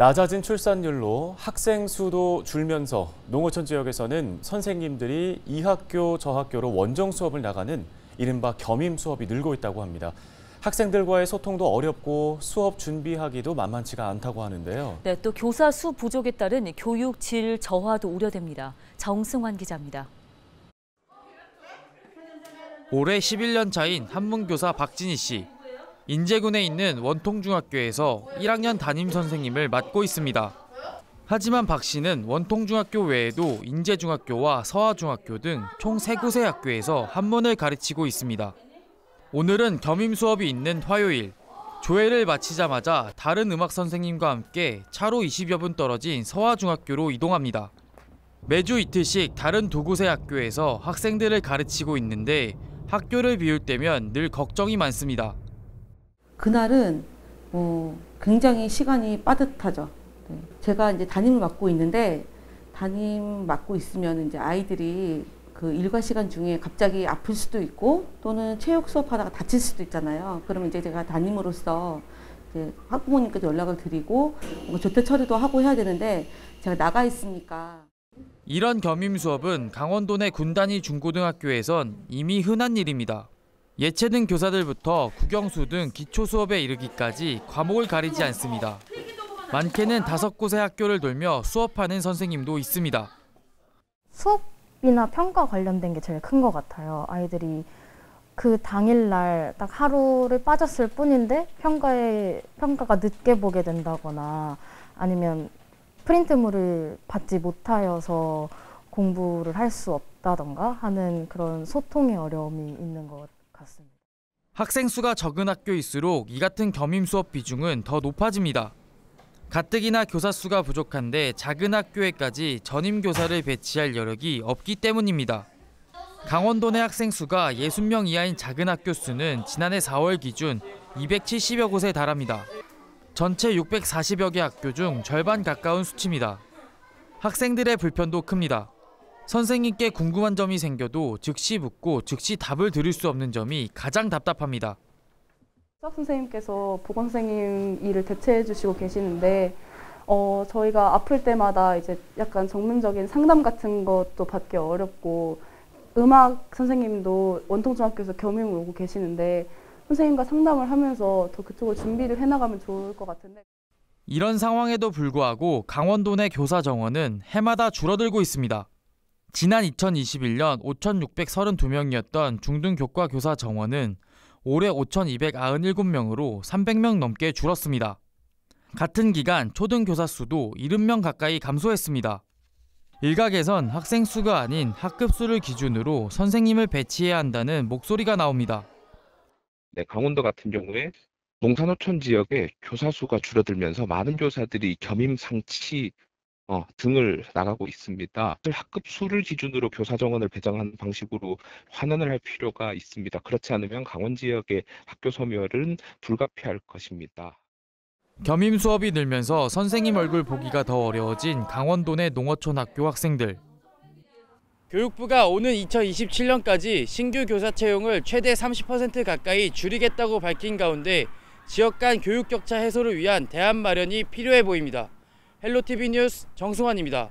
낮아진 출산율로 학생 수도 줄면서 농어촌 지역에서는 선생님들이 이 학교 저 학교로 원정 수업을 나가는 이른바 겸임 수업이 늘고 있다고 합니다. 학생들과의 소통도 어렵고 수업 준비하기도 만만치가 않다고 하는데요. 네, 또 교사 수 부족에 따른 교육 질 저하도 우려됩니다. 정승환 기자입니다. 올해 11년 차인 한문교사 박진희 씨. 인제군에 있는 원통중학교에서 1학년 담임 선생님을 맡고 있습니다. 하지만 박 씨는 원통중학교 외에도 인제중학교와 서하중학교 등 총 3곳의 학교에서 한문을 가르치고 있습니다. 오늘은 겸임 수업이 있는 화요일. 조회를 마치자마자 다른 음악 선생님과 함께 차로 20여 분 떨어진 서하중학교로 이동합니다. 매주 이틀씩 다른 2곳의 학교에서 학생들을 가르치고 있는데 학교를 비울 때면 늘 걱정이 많습니다. 그날은 굉장히 시간이 빠듯하죠. 네. 제가 이제 담임을 맡고 있는데 담임 맡고 있으면 이제 아이들이 그 일과 시간 중에 갑자기 아플 수도 있고 또는 체육 수업하다가 다칠 수도 있잖아요. 그러면 이제 제가 담임으로서 이제 학부모님께도 연락을 드리고 조퇴 처리도 하고 해야 되는데 제가 나가 있으니까. 이런 겸임 수업은 강원도 내 군단위 중고등학교에선 이미 흔한 일입니다. 예체능 교사들부터 국영수 등 기초 수업에 이르기까지 과목을 가리지 않습니다. 많게는 5곳의 학교를 돌며 수업하는 선생님도 있습니다. 수업이나 평가 관련된 게 제일 큰 것 같아요. 아이들이 그 당일날 딱 하루를 빠졌을 뿐인데 평가가 늦게 보게 된다거나 아니면 프린트물을 받지 못하여서 공부를 할 수 없다던가 하는 그런 소통의 어려움이 있는 것 같습니다. 학생 수가 적은 학교일수록 이 같은 겸임 수업 비중은 더 높아집니다. 가뜩이나 교사 수가 부족한데 작은 학교에까지 전임 교사를 배치할 여력이 없기 때문입니다. 강원도 내 학생 수가 60명 이하인 작은 학교 수는 지난해 4월 기준 270여 곳에 달합니다. 전체 640여 개 학교 중 절반 가까운 수치입니다. 학생들의 불편도 큽니다. 선생님께 궁금한 점이 생겨도 즉시 묻고 즉시 답을 들을 수 없는 점이 가장 답답합니다. 수학 선생님께서 보건 선생님 일을 대체해 주시고 계시는데 저희가 아플 때마다 이제 약간 전문적인 상담 같은 것도 받기 어렵고 음악 선생님도 원통중학교에서 겸임을 오고 계시는데 선생님과 상담을 하면서 더 그쪽을 준비를 해나가면 좋을 것 같은데. 이런 상황에도 불구하고 강원도 내 교사 정원은 해마다 줄어들고 있습니다. 지난 2021년 5,632명이었던 중등교과 교사 정원은 올해 5,297명으로 300명 넘게 줄었습니다. 같은 기간 초등교사 수도 70명 가까이 감소했습니다. 일각에선 학생 수가 아닌 학급 수를 기준으로 선생님을 배치해야 한다는 목소리가 나옵니다. 네, 강원도 같은 경우에 농산어촌 지역에 교사 수가 줄어들면서 많은 교사들이 겸임 상치 등을 나가고 있습니다. 학급 수를 기준으로 교사 정원을 배정하는 방식으로 환원을 할 필요가 있습니다. 그렇지 않으면 강원 지역의 학교 소멸은 불가피할 것입니다. 겸임 수업이 늘면서 선생님 얼굴 보기가 더 어려워진 강원도 내 농어촌 학교 학생들. 교육부가 오는 2027년까지 신규 교사 채용을 최대 30% 가까이 줄이겠다고 밝힌 가운데 지역 간 교육 격차 해소를 위한 대안 마련이 필요해 보입니다. 헬로티비 뉴스 정승환입니다.